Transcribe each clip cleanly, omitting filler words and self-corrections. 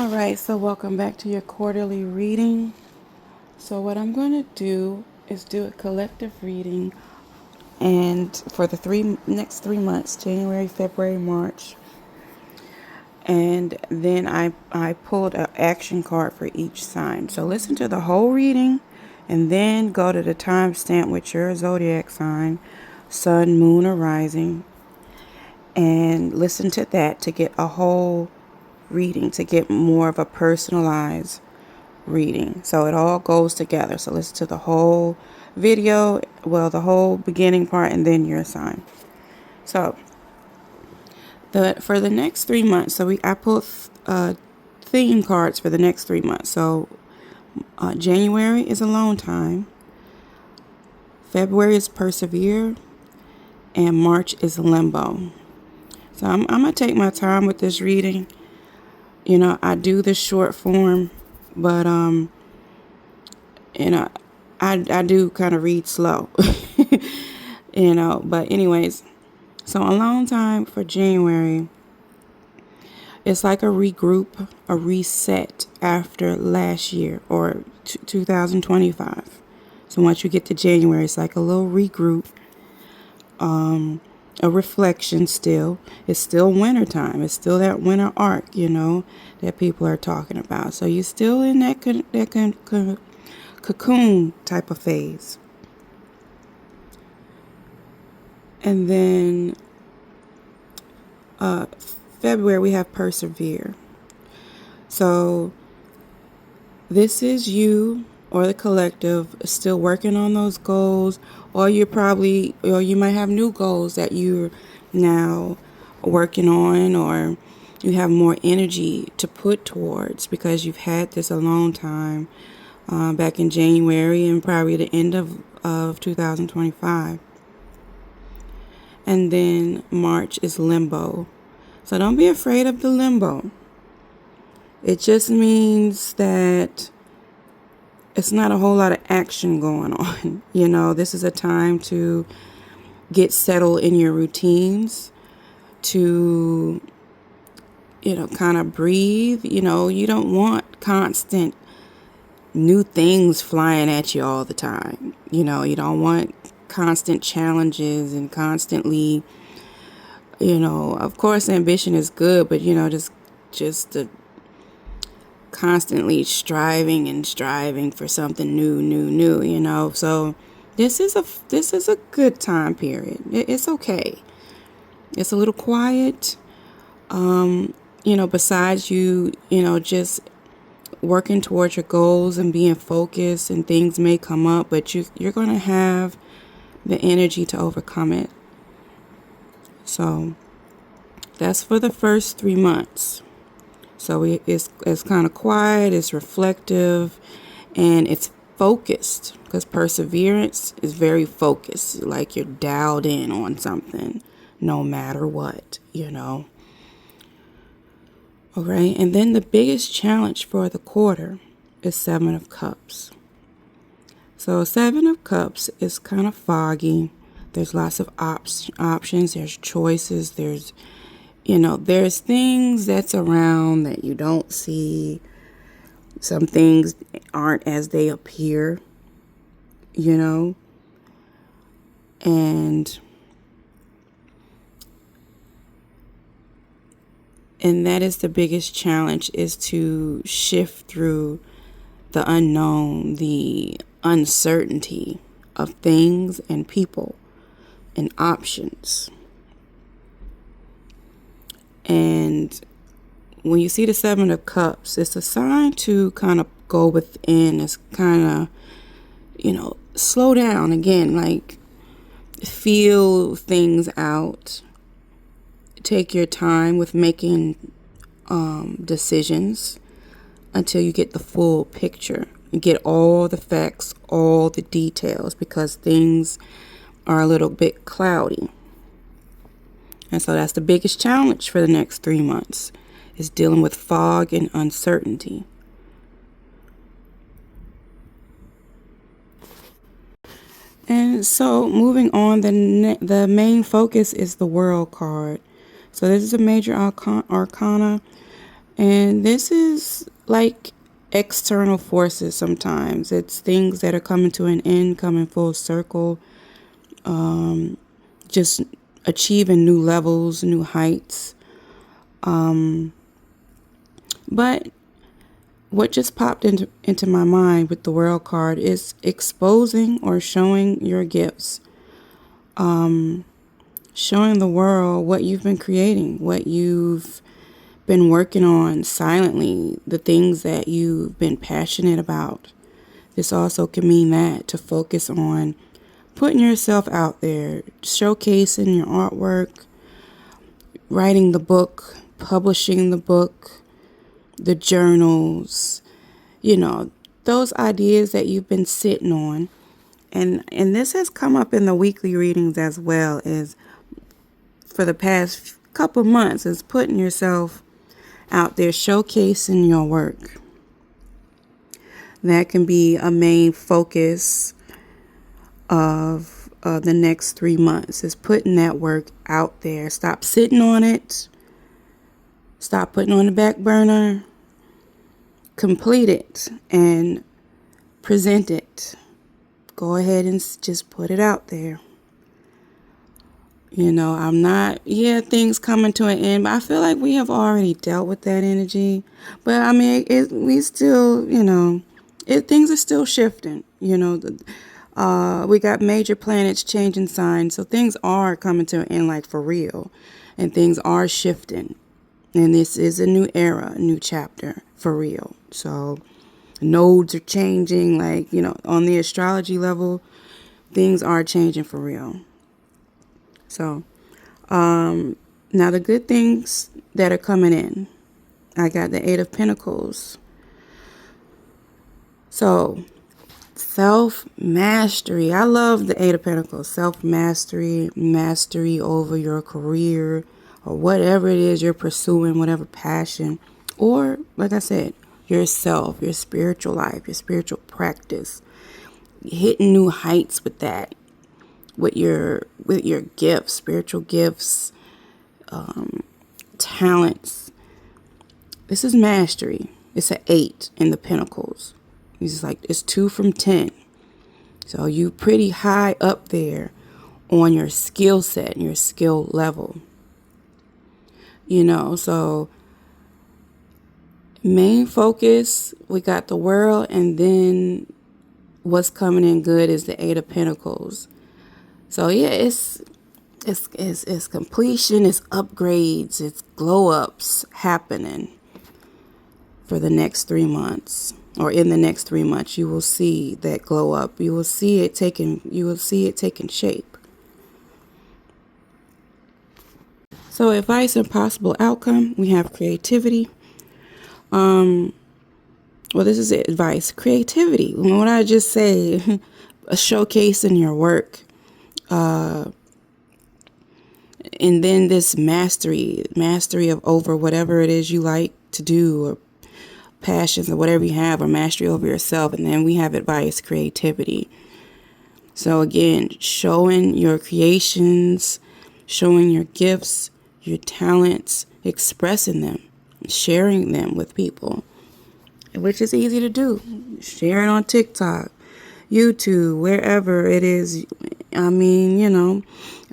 Alright, so welcome back to your quarterly reading. So what I'm going to do is do a collective reading and for the next 3 months, January, February, March. And then I pulled an action card for each sign. So listen to the whole reading and then go to the timestamp with your zodiac sign, sun, moon, or rising, and listen to that to get a whole reading, to get more of a personalized reading. So it all goes together. So listen to the whole video, well, the whole beginning part, and then your sign. So for the next 3 months, I pulled theme cards for the next 3 months. So January is alone time, February is persevere, and March is limbo. So I'm gonna take my time with this reading. You know, I do the short form, but you know, I do kind of read slow. But anyways, so a long time for January. It's like a regroup, a reset after last year or 2025. So once you get to January, it's like a little regroup, a reflection still. It's still winter time. It's still that winter arc, that people are talking about. So you're still in that cocoon type of phase. And then February, we have persevere. So this is you or the collective still working on those goals, or you might have new goals that you're now working on, or you have more energy to put towards because you've had this a long time, back in January and probably the end of 2025. And then March is limbo. So don't be afraid of the limbo. It just means that it's not a whole lot of action going on. This is a time to get settled in your routines, to, kind of breathe. You don't want constant new things flying at you all the time. You don't want constant challenges and constantly, of course ambition is good, but just the constantly striving for something new. So this is a good time period. It's okay. It's a little quiet. Besides you just working towards your goals and being focused, and things may come up, but you're going to have the energy to overcome it. So that's for the first 3 months. So it's kind of quiet, it's reflective, and it's focused, because perseverance is very focused, like you're dialed in on something no matter what. Okay, and then the biggest challenge for the quarter is 7 of Cups. So 7 of Cups is kind of foggy. There's lots of options, there's choices, there's things that's around that you don't see. Some things aren't as they appear, and that is the biggest challenge, is to shift through the unknown, the uncertainty of things and people and options. And when you see the 7 of Cups, it's a sign to kind of go within. It's kind of, slow down again, like feel things out. Take your time with making decisions until you get the full picture. You get all the facts, all the details, because things are a little bit cloudy. And so that's the biggest challenge for the next 3 months, is dealing with fog and uncertainty. And so moving on, the main focus is the World card. So this is a major arcana. And this is like external forces sometimes. It's things that are coming to an end, coming full circle, just achieving new levels, new heights. But what just popped into my mind with the World card is exposing or showing your gifts. Showing the world what you've been creating, what you've been working on silently, the things that you've been passionate about. This also can mean that to focus on putting yourself out there, showcasing your artwork, writing the book, publishing the book, the journals, those ideas that you've been sitting on. And this has come up in the weekly readings as well as for the past couple months, is putting yourself out there, showcasing your work. That can be a main focus of the next 3 months, is putting that work out there. Stop sitting on it. Stop putting on the back burner. Complete it and present it. Go ahead and just put it out there. Things coming to an end, but I feel like we have already dealt with that energy. But I mean, we still, things are still shifting. We got major planets changing signs, so things are coming to an end, like for real, and things are shifting. And this is a new era, a new chapter for real. So nodes are changing, like, on the astrology level, things are changing for real. So, now the good things that are coming in, I got the 8 of Pentacles. So, self-mastery. I love the 8 of Pentacles. Self-mastery, mastery over your career or whatever it is you're pursuing, whatever passion, or, like I said, yourself, your spiritual life, your spiritual practice, hitting new heights with that. With your gifts, spiritual gifts, talents. This is mastery. It's an 8 in the Pentacles. It's 2 from 10. So you pretty high up there on your skill set and your skill level. So main focus, we got the world, and then what's coming in good is the 8 of Pentacles. So yeah, it's completion, it's upgrades, it's glow ups happening for the next 3 months, or in the next 3 months. You will see that glow up. You will see it taking shape. So advice and possible outcome, we have creativity. Well, this is advice. Creativity. What I just say, a showcase in your work. And then this mastery of over whatever it is you like to do, or passions, or whatever you have, or mastery over yourself. And then we have advice, creativity. So again, showing your creations, showing your gifts, your talents, expressing them, sharing them with people, which is easy to do. Sharing on TikTok, YouTube, wherever it is. I mean,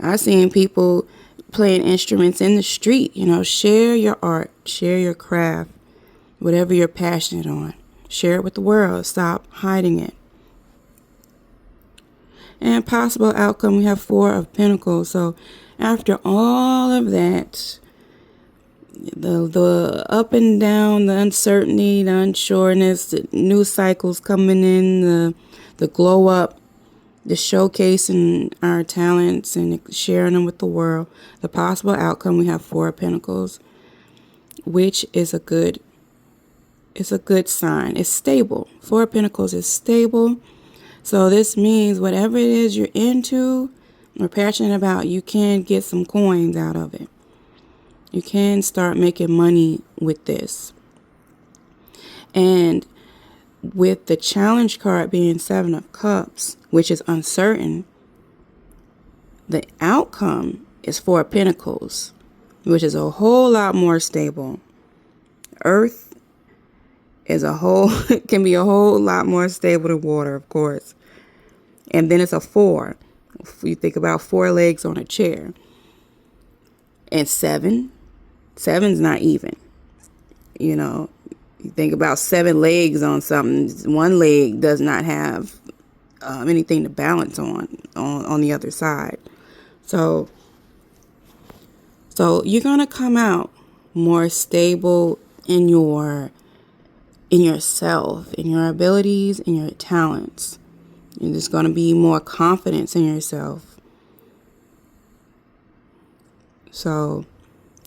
I've seen people playing instruments in the street. Share your art, share your craft, whatever you're passionate on. Share it with the world. Stop hiding it. And possible outcome, we have 4 of Pentacles. So after all of that, the up and down, the uncertainty, the unsureness, the new cycles coming in, the glow up, the showcasing our talents and sharing them with the world. The possible outcome, we have 4 of Pentacles, which is a good sign. It's stable. 4 of Pentacles is stable. So this means whatever it is you're into or passionate about, you can get some coins out of it. You can start making money with this. And with the challenge card being 7 of Cups, which is uncertain, the outcome is 4 of Pentacles, which is a whole lot more stable. earth is can be a whole lot more stable than water, of course. And then it's a 4. If you think about 4 legs on a chair. And 7's not even. You know, you think about 7 legs on something. 1 leg does not have anything to balance on the other side. So you're going to come out more stable in yourself, in your abilities, in your talents. You're just going to be more confidence in yourself. So,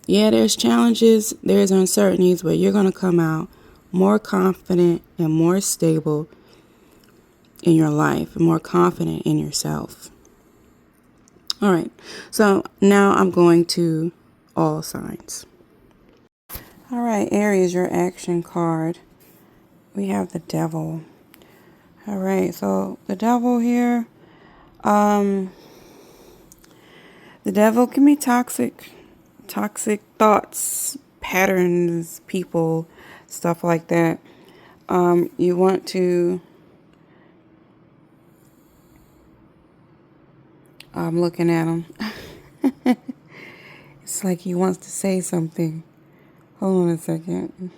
yeah, there's challenges, there's uncertainties, but you're going to come out more confident and more stable in your life, and more confident in yourself. All right, so now I'm going to all signs. All right, Aries, your action card. We have the Devil. All right, so the Devil here, the Devil can be toxic thoughts, patterns, people, stuff like that. You want to, I'm looking at him. It's like he wants to say something. Hold on a second.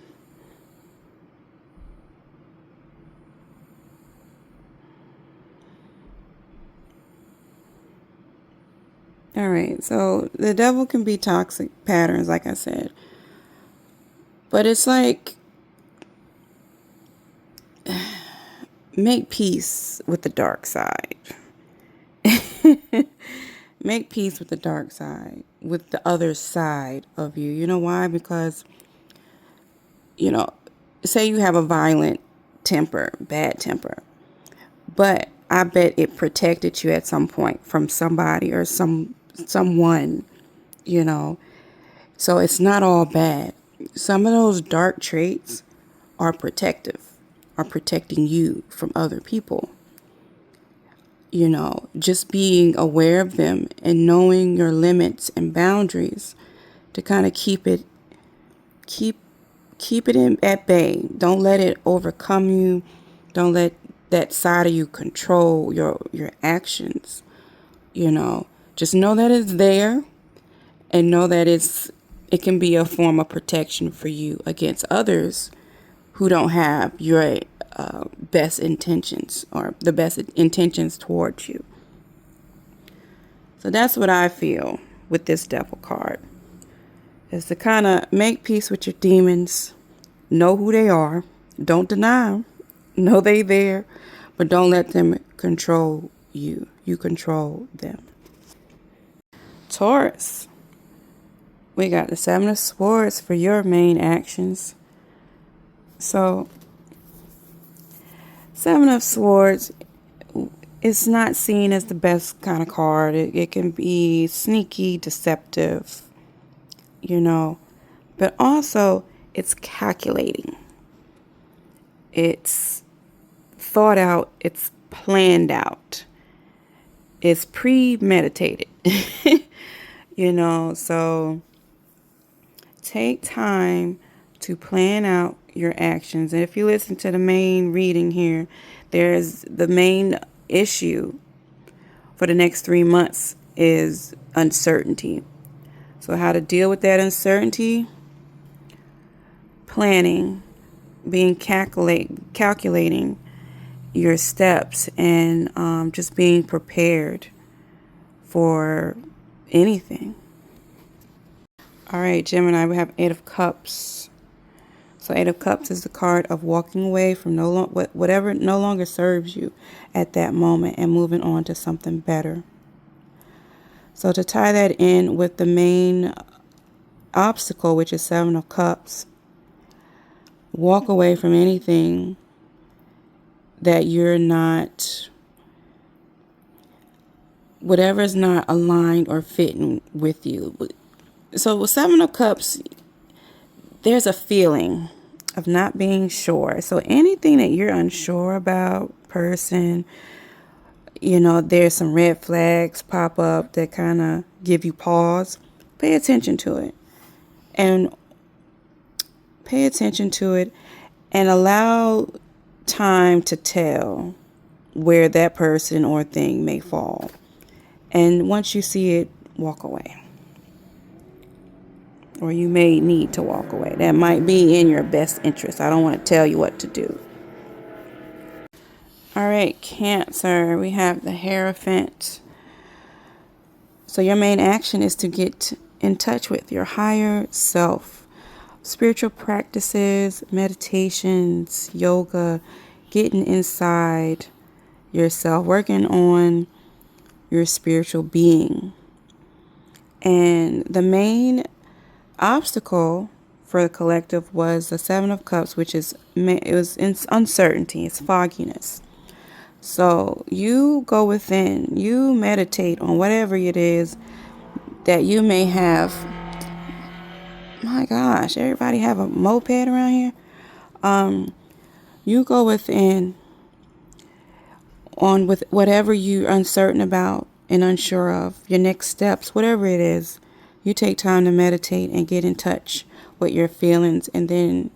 All right, so the Devil can be toxic patterns, like I said. But it's like, make peace with the dark side. Make peace with the dark side, with the other side of you. You know why? Because, say you have a violent temper, bad temper, but I bet it protected you at some point from somebody or someone, So it's not all bad. Some of those dark traits are protective, are protecting you from other people. Just being aware of them and knowing your limits and boundaries to kind of keep it at bay. Don't let it overcome you. Don't let that side of you control your actions. Just know that it's there, and know that it can be a form of protection for you against others who don't have your best intentions, or the best intentions towards you. So that's what I feel with this Devil card, is to kind of make peace with your demons. Know who they are. Don't deny them. Know they there, but don't let them control you. You control them. Taurus, we got the 7 of Swords for your main actions. So 7 of Swords, it's not seen as the best kind of card. It can be sneaky, deceptive, but also it's calculating. It's thought out. It's planned out. It's premeditated, so take time to plan out your actions. And if you listen to the main reading here, there's the main issue for the next 3 months is uncertainty. So how to deal with that uncertainty? Planning, being calculating your steps, and just being prepared for anything. All right, Gemini, we have 8 of Cups. So 8 of Cups is the card of walking away from whatever no longer serves you at that moment and moving on to something better. So to tie that in with the main obstacle, which is 7 of Cups, walk away from anything that you're not, whatever is not aligned or fitting with you. So with 7 of Cups, there's a feeling of not being sure. So anything that you're unsure about, person, there's some red flags pop up that kind of give you pause. Pay attention to it. And Pay attention to it and allow time to tell where that person or thing may fall. And once you see it, walk away. Or you may need to walk away. That might be in your best interest. I don't want to tell you what to do. All right, Cancer. We have the Hierophant. So your main action is to get in touch with your higher self. Spiritual practices, meditations, yoga, getting inside yourself, working on your spiritual being. And the main obstacle for the collective was the Seven of Cups, which is uncertainty, it's fogginess. So you go within, you meditate on whatever it is that you may have. My gosh, everybody have a moped around here. You go within on with whatever you're uncertain about and unsure of, your next steps, whatever it is. You take time to meditate and get in touch with your feelings, and then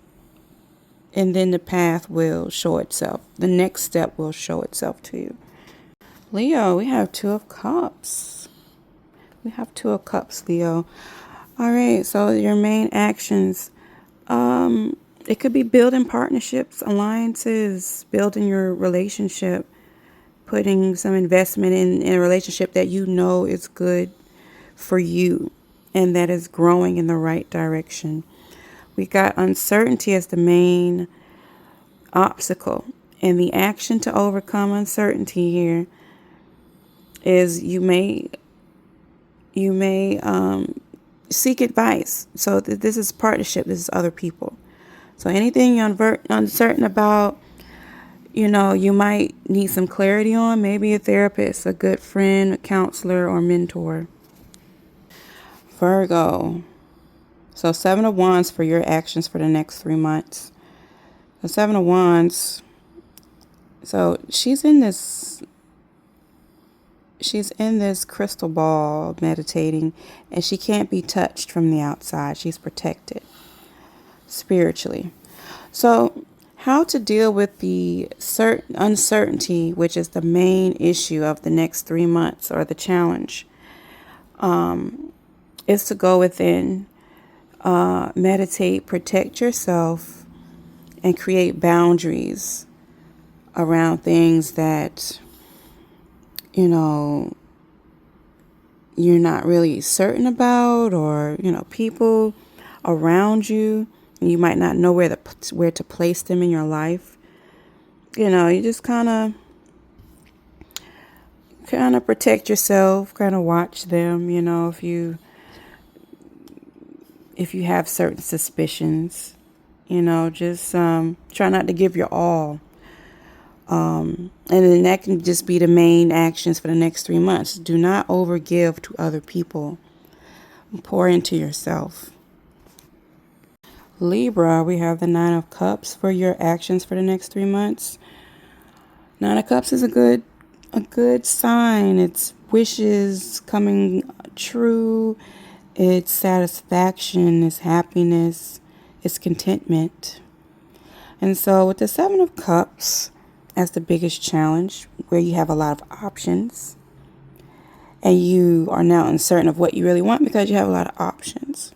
the path will show itself. The next step will show itself to you. Leo, we have Two of Cups. We have Two of Cups, Leo. All right, so your main actions, it could be building partnerships, alliances, building your relationship, putting some investment in a relationship that you know is good for you and that is growing in the right direction. We got uncertainty as the main obstacle, and the action to overcome uncertainty here is you may seek advice. So this is partnership. This is other people. So anything you're uncertain about, you might need some clarity on. Maybe a therapist, a good friend, a counselor, or mentor. Virgo. So 7 of Wands for your actions for the next 3 months. The 7 of Wands. So she's in this crystal ball meditating, and she can't be touched from the outside. She's protected spiritually. So how to deal with the uncertainty, which is the main issue of the next 3 months, or the challenge, is to go within, meditate, protect yourself, and create boundaries around things that you're not really certain about, or people around you. You might not know where to place them in your life. You just kind of protect yourself, kind of watch them. If you have certain suspicions, just try not to give your all. And then that can just be the main actions for the next 3 months. Do not overgive to other people. Pour into yourself. Libra, we have the 9 of Cups for your actions for the next 3 months. 9 of Cups is a good sign. It's wishes coming true. It's satisfaction. It's happiness. It's contentment. And so with the 7 of Cups as the biggest challenge, where you have a lot of options and you are now uncertain of what you really want because you have a lot of options.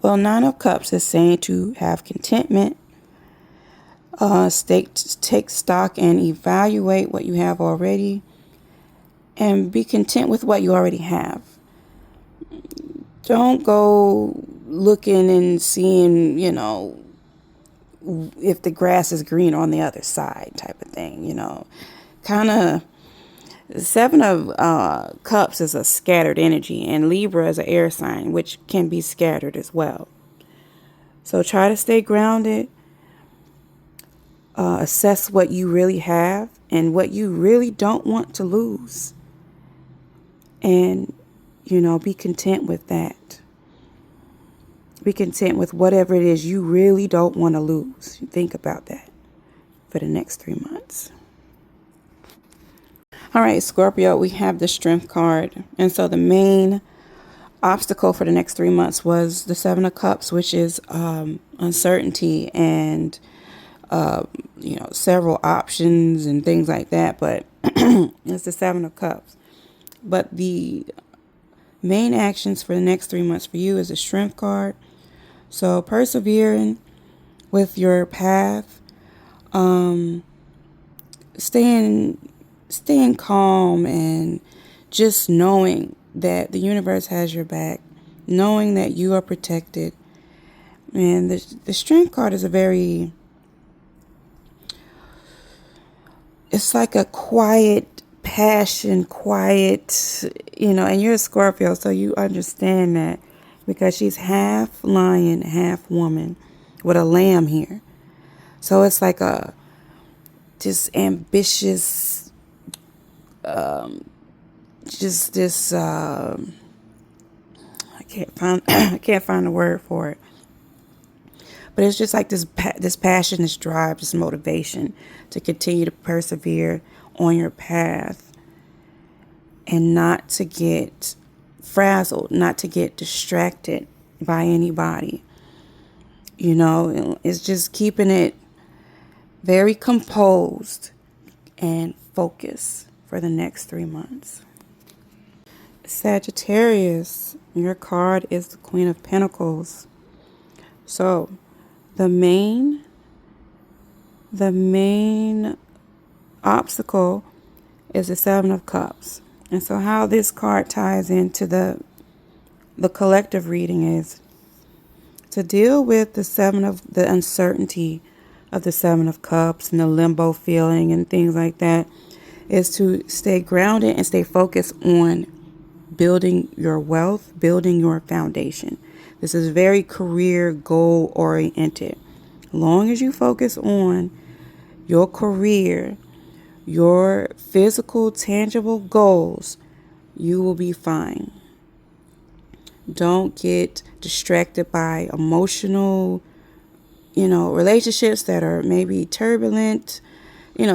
Well, 9 of Cups is saying to have contentment, take stock and evaluate what you have already, and be content with what you already have. Don't go looking and seeing, if the grass is green on the other side type of thing, kind of. 7 of Cups is a scattered energy, and Libra is an air sign, which can be scattered as well. So try to stay grounded, assess what you really have and what you really don't want to lose, and, be content with that. Be content with whatever it is you really don't want to lose. Think about that for the next 3 months. All right, Scorpio, we have the Strength card. And so the main obstacle for the next 3 months was the 7 of Cups, which is uncertainty and several options and things like that. But it's the Seven of Cups. But the main actions for the next 3 months for you is a Strength card. So persevering with your path, staying calm, and just knowing that the universe has your back, knowing that you are protected. And the Strength card is it's like a quiet passion, and you're a Scorpio, so you understand that, because she's half lion, half woman, with a lamb here. So it's like a just ambitious, just this, I can't find the word for it. But it's just like this passion, this drive, this motivation to continue to persevere on your path and not to get frazzled, not to get distracted by anybody. It's just keeping it very composed and focused for the next 3 months. Sagittarius, your card is the Queen of Pentacles. So the main obstacle is the Seven of Cups. And so how this card ties into the collective reading is to deal with the uncertainty of the Seven of Cups and the limbo feeling and things like that, is to stay grounded and stay focused on building your wealth, building your foundation. This is very career goal oriented. As long as you focus on your career, your physical, tangible goals, you will be fine. Don't get distracted by emotional, relationships that are maybe turbulent,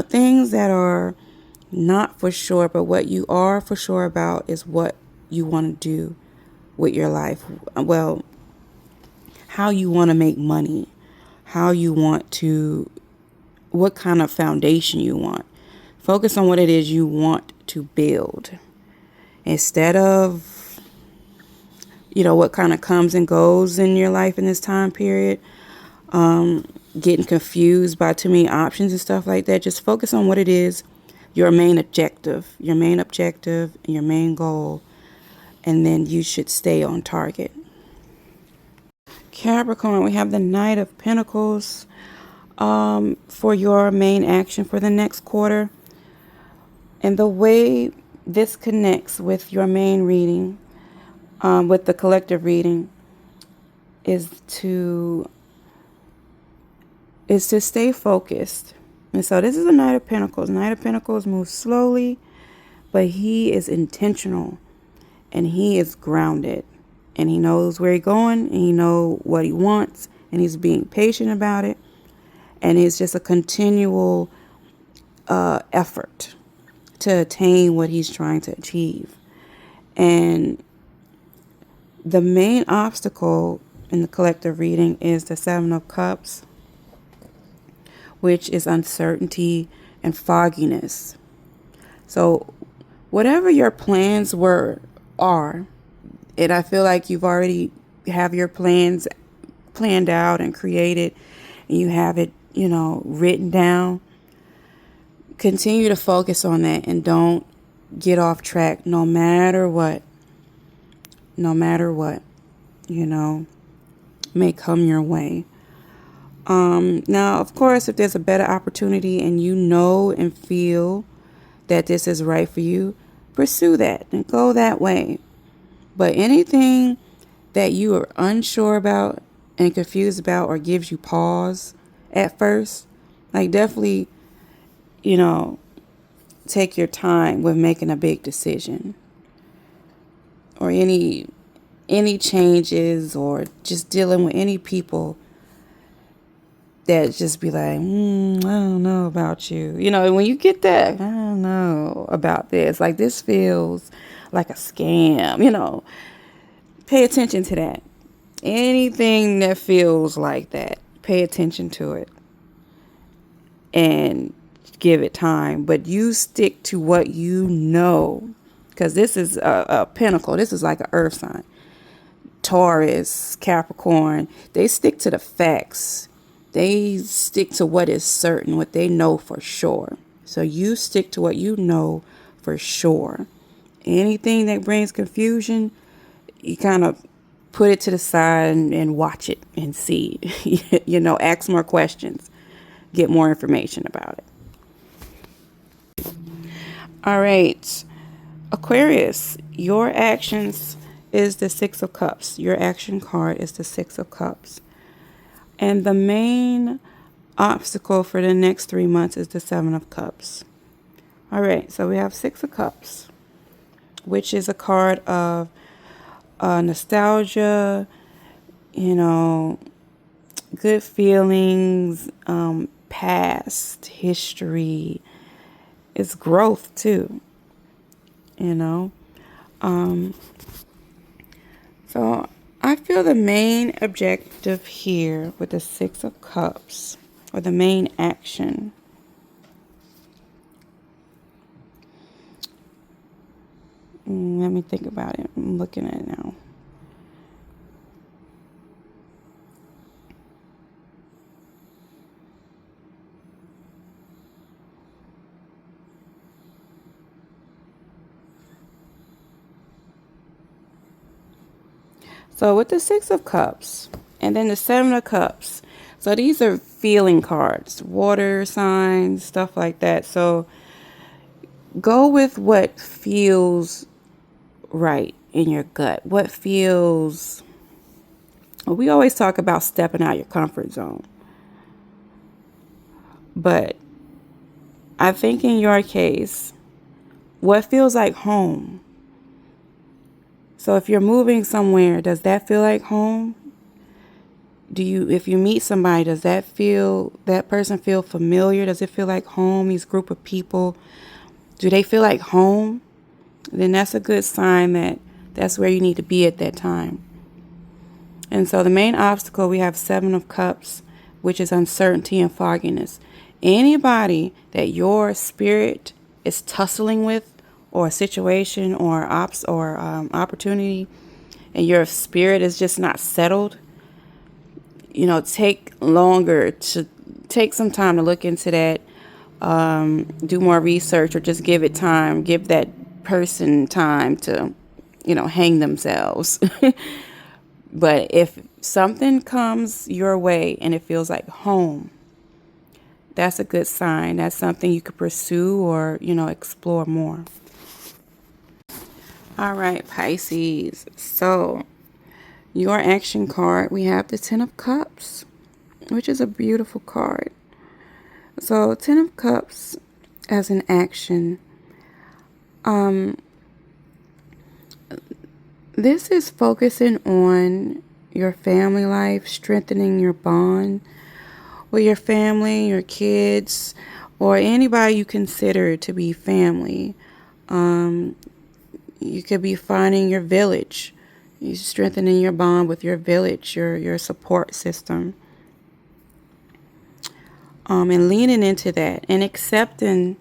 things that are not for sure. But what you are for sure about is what you want to do with your life. Well, how you want to make money, what kind of foundation you want. Focus on what it is you want to build, instead of, what kind of comes and goes in your life in this time period. Getting confused by too many options and stuff like that. Just focus on what it is, your main objective, and your main goal. And then you should stay on target. Capricorn, we have the Knight of Pentacles for your main action for the next quarter. And the way this connects with your main reading, with the collective reading, is to stay focused. And so this is a Knight of Pentacles. Knight of Pentacles moves slowly, but he is intentional and he is grounded. And he knows where he's going, and he knows what he wants, and he's being patient about it. And it's just a continual effort to attain what he's trying to achieve. And the main obstacle in the collective reading is the Seven of Cups, which is uncertainty and fogginess. So whatever your plans are, and I feel like you've already have your plans planned out and created, and you have it, written down. Continue to focus on that and don't get off track no matter what. May come your way. Now, of course, if there's a better opportunity and you know and feel that this is right for you, pursue that and go that way. But anything that you are unsure about and confused about, or gives you pause at first, like, definitely, take your time with making a big decision, or any changes, or just dealing with any people that just be like, I don't know about you. When you get that, I don't know about this. Like, this feels like a scam, Pay attention to that. Anything that feels like that, pay attention to it and give it time. But you stick to what you know, because this is a pentacle. This is like an earth sign. Taurus, Capricorn, they stick to the facts. They stick to what is certain, what they know for sure. So you stick to what you know for sure. Anything that brings confusion, you kind of put it to the side and watch it and see. Ask more questions. Get more information about it. All right. Aquarius, your actions is the Six of Cups. Your action card is the Six of Cups. And the main obstacle for the next 3 months is the Seven of Cups. All right, so we have Six of Cups, which is a card of nostalgia, good feelings, past history. It's growth too, So I feel the main objective here with the Six of Cups, or the main action, let me think about it. I'm looking at it now. So with the Six of Cups and then the Seven of Cups, so these are feeling cards, water signs, stuff like that. So go with what feels right in your gut. What feels, we always talk about stepping out your comfort zone. But I think in your case, what feels like home? So if you're moving somewhere, does that feel like home? If you meet somebody, does that person feel familiar? Does it feel like home? These group of people, do they feel like home? Then that's a good sign that that's where you need to be at that time. And so the main obstacle, we have Seven of Cups, which is uncertainty and fogginess. Anybody that your spirit is tussling with, or a situation, or opportunity, and your spirit is just not settled, take some time to look into that, do more research, or just give it time. Give that person time to, hang themselves. But if something comes your way and it feels like home, that's a good sign. That's something you could pursue or, explore more. All right, Pisces. So your action card, we have the Ten of Cups, which is a beautiful card. So Ten of Cups as an action. This is focusing on your family life, strengthening your bond with your family, your kids, or anybody you consider to be family. You could be finding your village. You're strengthening your bond with your village, your support system. And leaning into that and accepting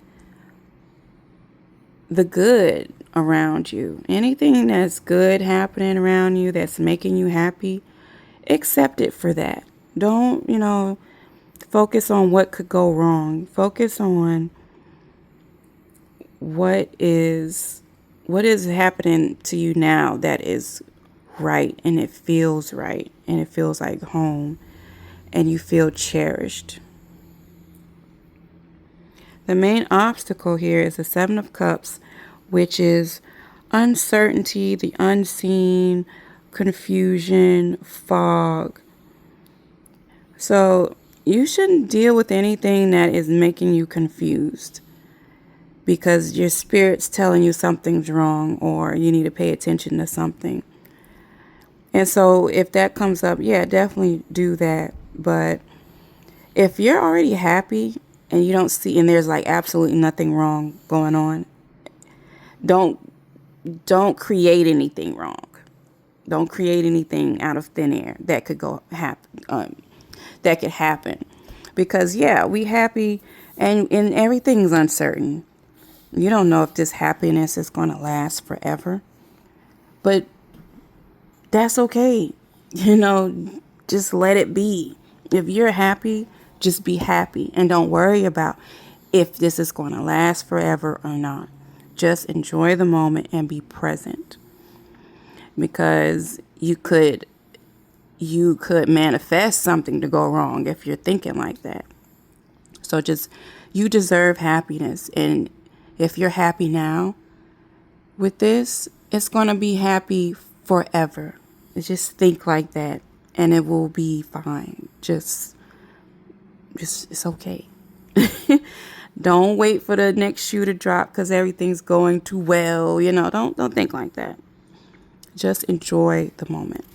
the good around you. Anything that's good happening around you that's making you happy, accept it for that. Don't, focus on what could go wrong. Focus on what is happening to you now that is right, and it feels right, and it feels like home, and you feel cherished. The main obstacle here is the Seven of Cups, which is uncertainty, the unseen, confusion, fog. So you shouldn't deal with anything that is making you confused, because your spirit's telling you something's wrong or you need to pay attention to something. And so if that comes up, yeah, definitely do that. But if you're already happy and you don't see, and there's like absolutely nothing wrong going on, don't create anything wrong. Don't create anything out of thin air that could that could happen. Because yeah, we happy and everything's uncertain. You don't know if this happiness is going to last forever. But that's okay. Just let it be. If you're happy, just be happy. And don't worry about if this is going to last forever or not. Just enjoy the moment and be present. Because you could manifest something to go wrong if you're thinking like that. So you deserve happiness. And if you're happy now with this, it's going to be happy forever. Just think like that and it will be fine. Just it's okay. Don't wait for the next shoe to drop because everything's going too well. Don't think like that. Just enjoy the moment.